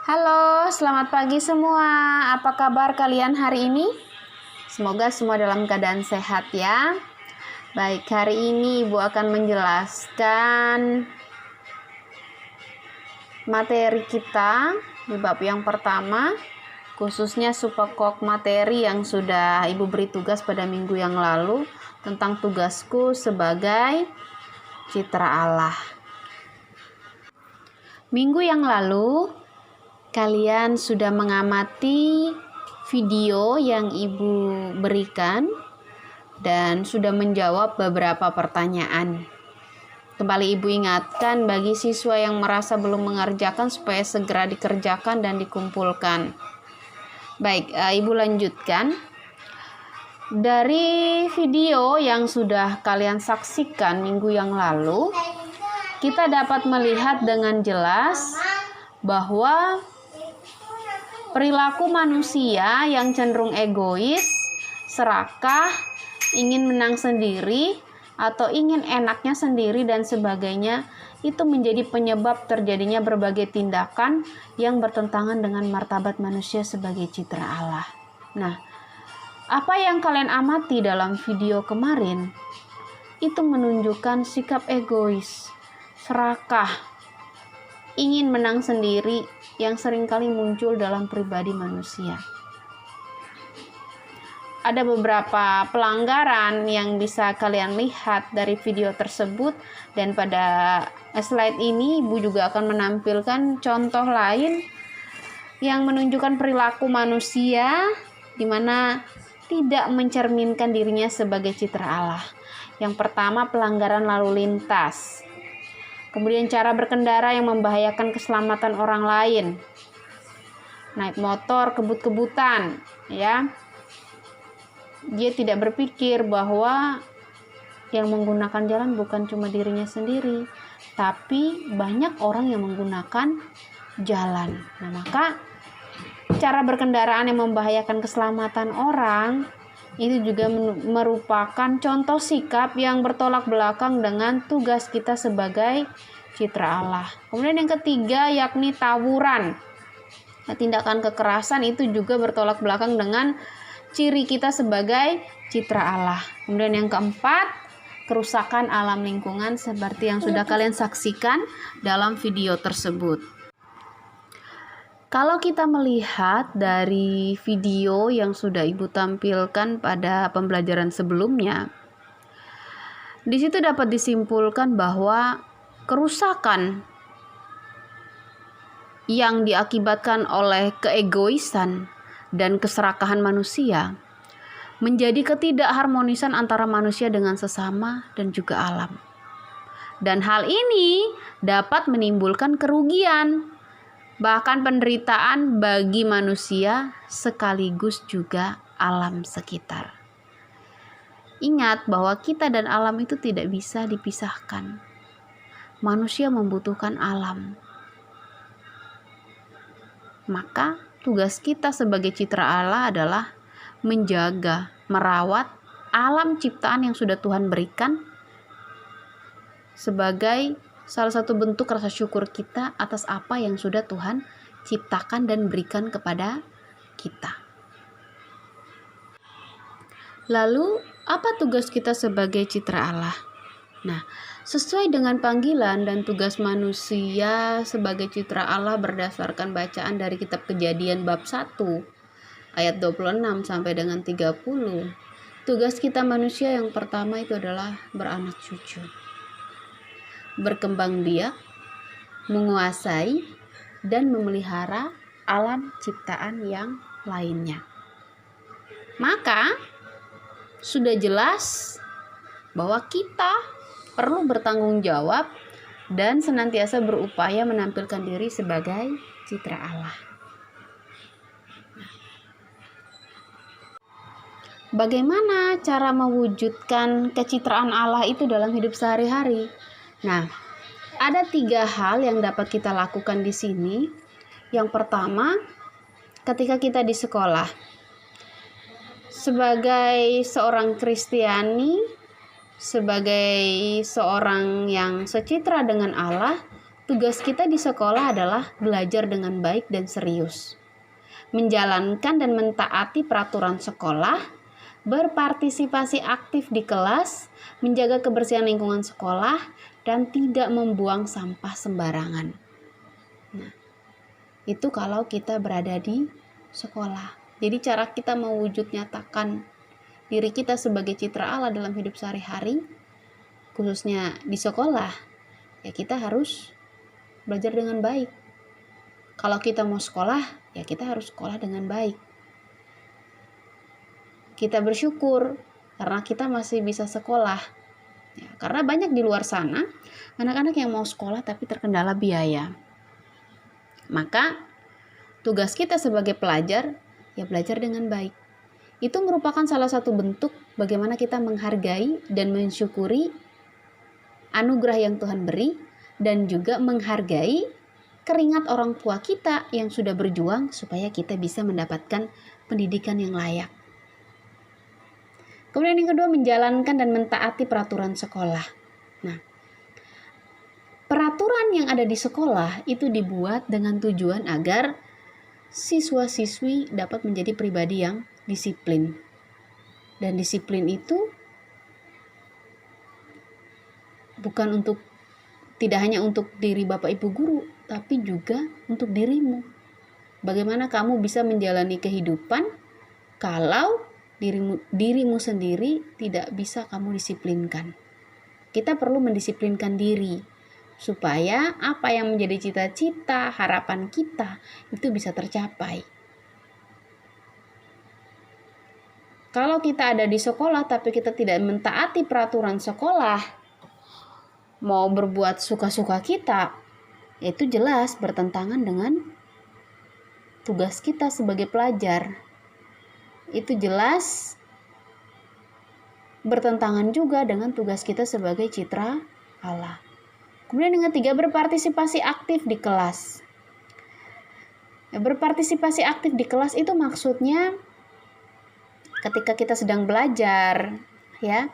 Halo, selamat pagi semua. Apa kabar kalian hari ini? Semoga semua dalam keadaan sehat ya. Baik, hari ini Ibu akan menjelaskan materi kita di bab yang pertama, khususnya subpokok materi yang sudah Ibu beri tugas pada minggu yang lalu tentang tugasku sebagai citra Allah. Minggu yang lalu kalian sudah mengamati video yang Ibu berikan dan sudah menjawab beberapa pertanyaan. Kembali Ibu ingatkan bagi siswa yang merasa belum mengerjakan supaya segera dikerjakan dan dikumpulkan. Baik, Ibu lanjutkan. Dari video yang sudah kalian saksikan minggu yang lalu, kita dapat melihat dengan jelas bahwa perilaku manusia yang cenderung egois, serakah, ingin menang sendiri, atau ingin enaknya sendiri dan sebagainya, itu menjadi penyebab terjadinya berbagai tindakan yang bertentangan dengan martabat manusia sebagai citra Allah. Nah, apa yang kalian amati dalam video kemarin, itu menunjukkan sikap egois, serakah, ingin menang sendiri yang seringkali muncul dalam pribadi manusia. Ada beberapa pelanggaran yang bisa kalian lihat dari video tersebut, dan pada slide ini Ibu juga akan menampilkan contoh lain yang menunjukkan perilaku manusia di mana tidak mencerminkan dirinya sebagai citra Allah. Yang pertama, pelanggaran lalu lintas. Kemudian cara berkendara yang membahayakan keselamatan orang lain. Naik motor kebut-kebutan, ya. Dia tidak berpikir bahwa yang menggunakan jalan bukan cuma dirinya sendiri, tapi banyak orang yang menggunakan jalan. Nah, maka cara berkendaraan yang membahayakan keselamatan orang itu juga merupakan contoh sikap yang bertolak belakang dengan tugas kita sebagai citra Allah. Kemudian yang ketiga yakni tawuran. Tindakan kekerasan itu juga bertolak belakang dengan ciri kita sebagai citra Allah. Kemudian yang keempat, kerusakan alam lingkungan seperti yang sudah kalian saksikan dalam video tersebut. Kalau kita melihat dari video yang sudah Ibu tampilkan pada pembelajaran sebelumnya, di situ dapat disimpulkan bahwa kerusakan yang diakibatkan oleh keegoisan dan keserakahan manusia menjadi ketidakharmonisan antara manusia dengan sesama dan juga alam. Dan hal ini dapat menimbulkan kerugian, bahkan penderitaan bagi manusia sekaligus juga alam sekitar. Ingat bahwa kita dan alam itu tidak bisa dipisahkan. Manusia membutuhkan alam. Maka tugas kita sebagai citra Allah adalah menjaga, merawat alam ciptaan yang sudah Tuhan berikan sebagai salah satu bentuk rasa syukur kita atas apa yang sudah Tuhan ciptakan dan berikan kepada kita. Lalu, apa tugas kita sebagai citra Allah? Nah, sesuai dengan panggilan dan tugas manusia sebagai citra Allah berdasarkan bacaan dari kitab Kejadian bab 1 ayat 26 sampai dengan 30. Tugas kita manusia yang pertama itu adalah beranak cucu, berkembang biak, menguasai, dan memelihara alam ciptaan yang lainnya. Maka sudah jelas bahwa kita perlu bertanggung jawab dan senantiasa berupaya menampilkan diri sebagai citra Allah. Bagaimana cara mewujudkan kecitraan Allah itu dalam hidup sehari-hari? Nah, ada 3 hal yang dapat kita lakukan di sini. Yang pertama, ketika kita di sekolah, sebagai seorang Kristiani, sebagai seorang yang secitra dengan Allah, tugas kita di sekolah adalah belajar dengan baik dan serius, menjalankan dan mentaati peraturan sekolah, berpartisipasi aktif di kelas, menjaga kebersihan lingkungan sekolah, dan tidak membuang sampah sembarangan. Nah, itu kalau kita berada di sekolah. Jadi cara kita mewujud nyatakan diri kita sebagai citra Allah dalam hidup sehari-hari, khususnya di sekolah, ya kita harus belajar dengan baik. Kalau kita mau sekolah, ya kita harus sekolah dengan baik. Kita bersyukur karena kita masih bisa sekolah. Ya, karena banyak di luar sana anak-anak yang mau sekolah tapi terkendala biaya. Maka tugas kita sebagai pelajar, ya belajar dengan baik. Itu merupakan salah satu bentuk bagaimana kita menghargai dan mensyukuri anugerah yang Tuhan beri, dan juga menghargai keringat orang tua kita yang sudah berjuang supaya kita bisa mendapatkan pendidikan yang layak. Kemudian yang kedua, menjalankan dan mentaati peraturan sekolah. Nah, peraturan yang ada di sekolah itu dibuat dengan tujuan agar siswa-siswi dapat menjadi pribadi yang disiplin. Dan disiplin itu bukan tidak hanya untuk diri Bapak Ibu guru, tapi juga untuk dirimu. Bagaimana kamu bisa menjalani kehidupan kalau dirimu sendiri tidak bisa kamu disiplinkan? Kita perlu mendisiplinkan diri supaya apa yang menjadi cita-cita, harapan kita itu bisa tercapai. Kalau kita ada di sekolah tapi kita tidak mentaati peraturan sekolah, mau berbuat suka-suka kita, itu jelas bertentangan dengan tugas kita sebagai pelajar. Itu jelas bertentangan juga dengan tugas kita sebagai citra Allah. Kemudian yang ketiga, berpartisipasi aktif di kelas. Ya, berpartisipasi aktif di kelas itu maksudnya ketika kita sedang belajar, ya,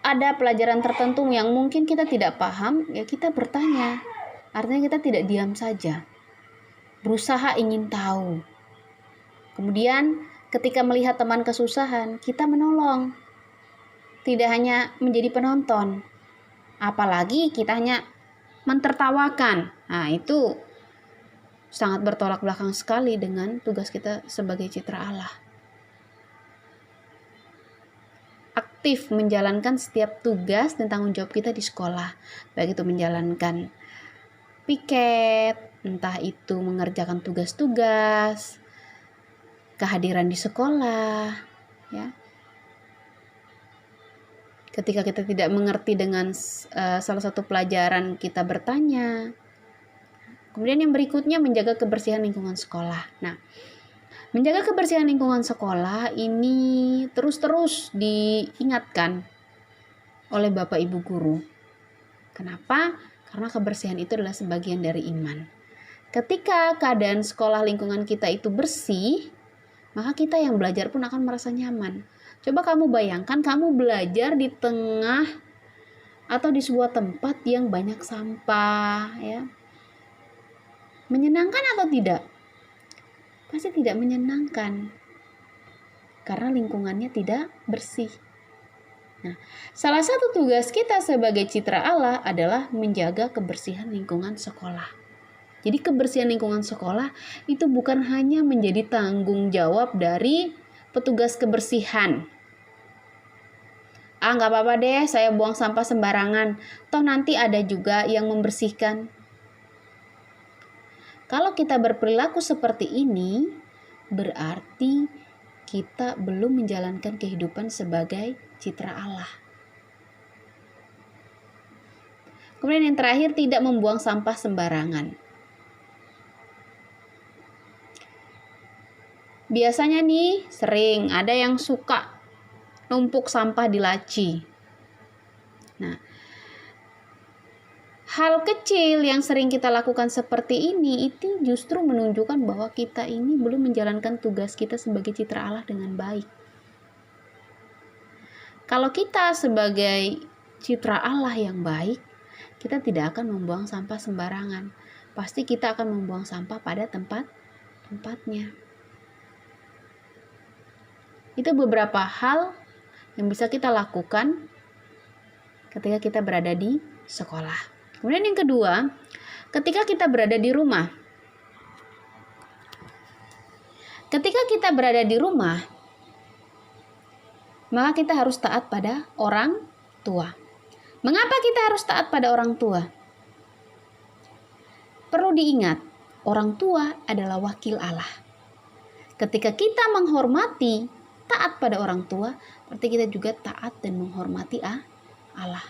ada pelajaran tertentu yang mungkin kita tidak paham, ya kita bertanya. Artinya kita tidak diam saja, berusaha ingin tahu. Kemudian ketika melihat teman kesusahan, kita menolong. Tidak hanya menjadi penonton, apalagi kita hanya mentertawakan. Nah, itu sangat bertolak belakang sekali dengan tugas kita sebagai citra Allah. Aktif menjalankan setiap tugas dan tanggung jawab kita di sekolah, baik itu menjalankan piket, entah itu mengerjakan tugas-tugas, kehadiran di sekolah, ya. Ketika kita tidak mengerti dengan salah satu pelajaran, kita bertanya. Kemudian yang berikutnya, menjaga kebersihan lingkungan sekolah. Nah, menjaga kebersihan lingkungan sekolah ini terus-terus diingatkan oleh Bapak Ibu guru. Kenapa? Karena kebersihan itu adalah sebagian dari iman. Ketika keadaan sekolah lingkungan kita itu bersih, maka kita yang belajar pun akan merasa nyaman. Coba kamu bayangkan kamu belajar di tengah atau di sebuah tempat yang banyak sampah, ya. Menyenangkan atau tidak? Pasti tidak menyenangkan, karena lingkungannya tidak bersih. Nah, salah satu tugas kita sebagai citra Allah adalah menjaga kebersihan lingkungan sekolah. Jadi kebersihan lingkungan sekolah itu bukan hanya menjadi tanggung jawab dari petugas kebersihan. Nggak apa-apa deh, saya buang sampah sembarangan, toh nanti ada juga yang membersihkan. Kalau kita berperilaku seperti ini, berarti kita belum menjalankan kehidupan sebagai citra Allah. Kemudian yang terakhir, tidak membuang sampah sembarangan. Biasanya nih, sering ada yang suka numpuk sampah di laci. Nah, hal kecil yang sering kita lakukan seperti ini itu justru menunjukkan bahwa kita ini belum menjalankan tugas kita sebagai citra Allah dengan baik. Kalau kita sebagai citra Allah yang baik, kita tidak akan membuang sampah sembarangan. Pasti kita akan membuang sampah pada tempatnya. Itu beberapa hal yang bisa kita lakukan ketika kita berada di sekolah. Kemudian yang kedua, ketika kita berada di rumah. Ketika kita berada di rumah, maka kita harus taat pada orang tua. Mengapa kita harus taat pada orang tua? Perlu diingat, orang tua adalah wakil Allah. Ketika kita menghormati, taat pada orang tua, berarti kita juga taat dan menghormati Allah.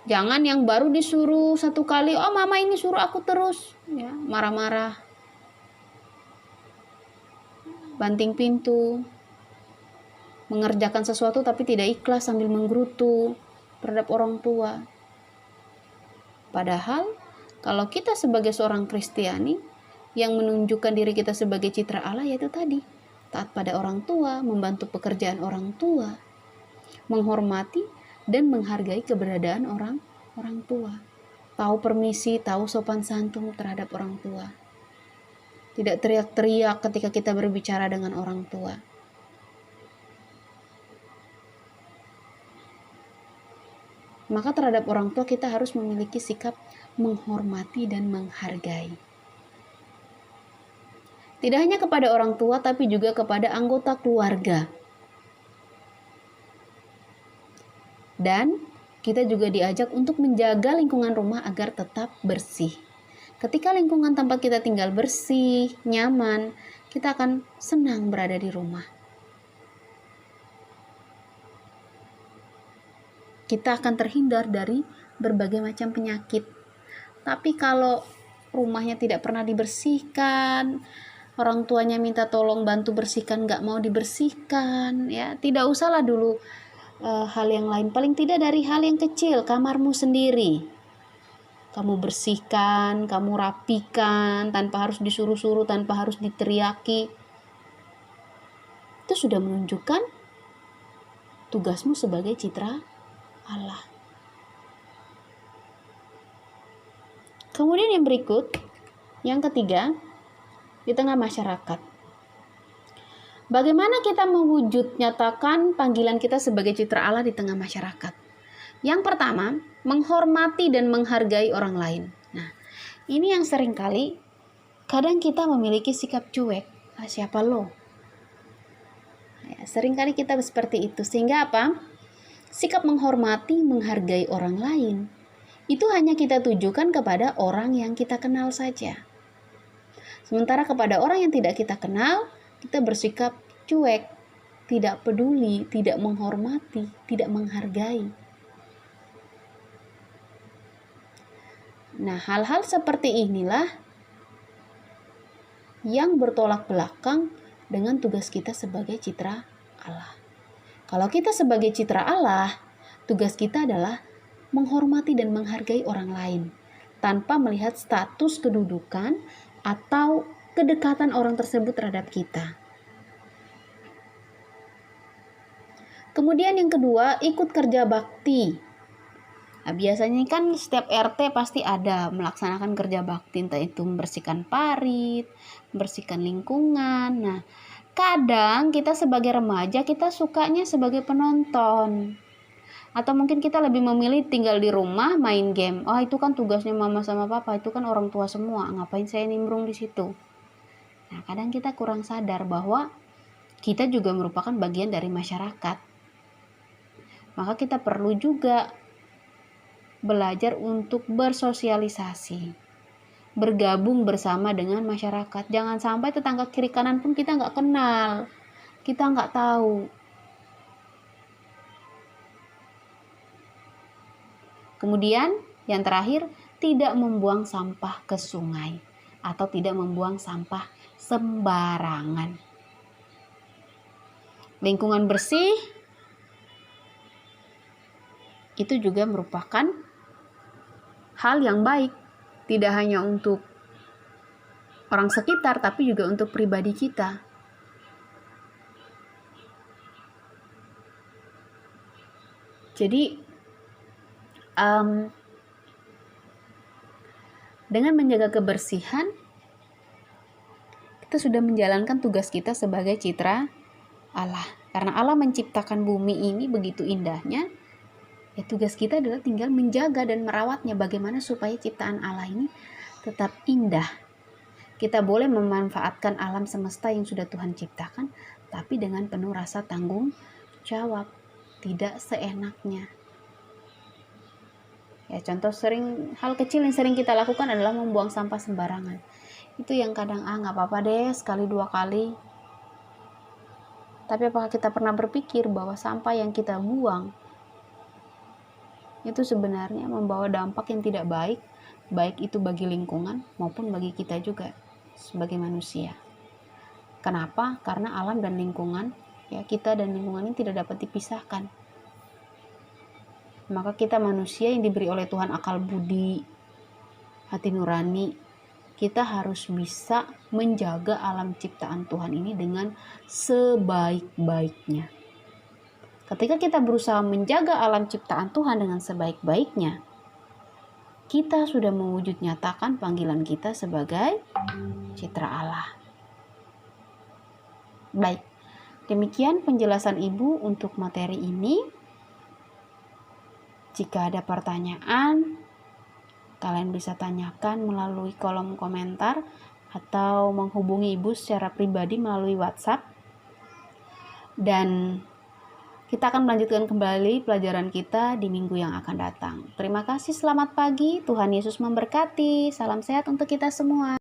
Jangan yang baru disuruh satu kali, oh mama ini suruh aku terus, ya, marah-marah, banting pintu, mengerjakan sesuatu tapi tidak ikhlas sambil menggerutu terhadap orang tua. Padahal kalau kita sebagai seorang Kristiani yang menunjukkan diri kita sebagai citra Allah, yaitu tadi taat pada orang tua, membantu pekerjaan orang tua, menghormati dan menghargai keberadaan orang tua. Tahu permisi, tahu sopan santun terhadap orang tua. Tidak teriak-teriak ketika kita berbicara dengan orang tua. Maka terhadap orang tua kita harus memiliki sikap menghormati dan menghargai. Tidak hanya kepada orang tua, tapi juga kepada anggota keluarga. Dan kita juga diajak untuk menjaga lingkungan rumah agar tetap bersih. Ketika lingkungan tempat kita tinggal bersih, nyaman, kita akan senang berada di rumah. Kita akan terhindar dari berbagai macam penyakit. Tapi kalau rumahnya tidak pernah dibersihkan, orang tuanya minta tolong bantu bersihkan, nggak mau dibersihkan, ya tidak usahlah dulu hal yang lain. Paling tidak dari hal yang kecil, kamarmu sendiri. Kamu bersihkan, kamu rapikan, tanpa harus disuruh-suruh, tanpa harus diteriaki. Itu sudah menunjukkan tugasmu sebagai citra Allah. Kemudian yang berikut, yang ketiga, di tengah masyarakat. Bagaimana kita mewujud nyatakan panggilan kita sebagai citra Allah di tengah masyarakat? Yang pertama, menghormati dan menghargai orang lain. Nah, ini yang seringkali kadang kita memiliki sikap cuek. Siapa lo? Ya, seringkali kita seperti itu. Sehingga apa? Sikap menghormati, menghargai orang lain itu hanya kita tujukan kepada orang yang kita kenal saja. Sementara kepada orang yang tidak kita kenal, kita bersikap cuek, tidak peduli, tidak menghormati, tidak menghargai. Nah, hal-hal seperti inilah yang bertolak belakang dengan tugas kita sebagai citra Allah. Kalau kita sebagai citra Allah, tugas kita adalah menghormati dan menghargai orang lain tanpa melihat status kedudukan atau kedekatan orang tersebut terhadap kita. Kemudian yang kedua, ikut kerja bakti. Nah, biasanya kan setiap RT pasti ada melaksanakan kerja bakti, entah itu membersihkan parit, membersihkan lingkungan. Nah, kadang kita sebagai remaja kita sukanya sebagai penonton. Atau mungkin kita lebih memilih tinggal di rumah main game. Oh, itu kan tugasnya mama sama papa, itu kan orang tua semua. Ngapain saya nimbrung di situ? Nah, kadang kita kurang sadar bahwa kita juga merupakan bagian dari masyarakat. Maka kita perlu juga belajar untuk bersosialisasi, bergabung bersama dengan masyarakat. Jangan sampai tetangga kiri kanan pun kita nggak kenal, kita nggak tahu. Kemudian yang terakhir, tidak membuang sampah ke sungai atau tidak membuang sampah sembarangan. Lingkungan bersih itu juga merupakan hal yang baik, tidak hanya untuk orang sekitar tapi juga untuk pribadi kita. Jadi dengan menjaga kebersihan, kita sudah menjalankan tugas kita sebagai citra Allah. Karena Allah menciptakan bumi ini begitu indahnya, ya tugas kita adalah tinggal menjaga dan merawatnya. Bagaimana supaya ciptaan Allah ini tetap indah. Kita boleh memanfaatkan alam semesta yang sudah Tuhan ciptakan, tapi dengan penuh rasa tanggung jawab, tidak seenaknya. Ya, contoh hal kecil yang sering kita lakukan adalah membuang sampah sembarangan. Itu yang kadang nggak apa-apa deh sekali 2 kali. Tapi apakah kita pernah berpikir bahwa sampah yang kita buang itu sebenarnya membawa dampak yang tidak baik, baik itu bagi lingkungan maupun bagi kita juga sebagai manusia. Kenapa? Karena alam dan lingkungan, ya kita dan lingkungan ini tidak dapat dipisahkan. Maka kita manusia yang diberi oleh Tuhan akal budi, hati nurani, kita harus bisa menjaga alam ciptaan Tuhan ini dengan sebaik-baiknya. Ketika kita berusaha menjaga alam ciptaan Tuhan dengan sebaik-baiknya, kita sudah mewujud nyatakan panggilan kita sebagai citra Allah. Baik, demikian penjelasan Ibu untuk materi ini. Jika ada pertanyaan, kalian bisa tanyakan melalui kolom komentar atau menghubungi Ibu secara pribadi melalui WhatsApp. Dan kita akan melanjutkan kembali pelajaran kita di minggu yang akan datang. Terima kasih, selamat pagi, Tuhan Yesus memberkati. Salam sehat untuk kita semua.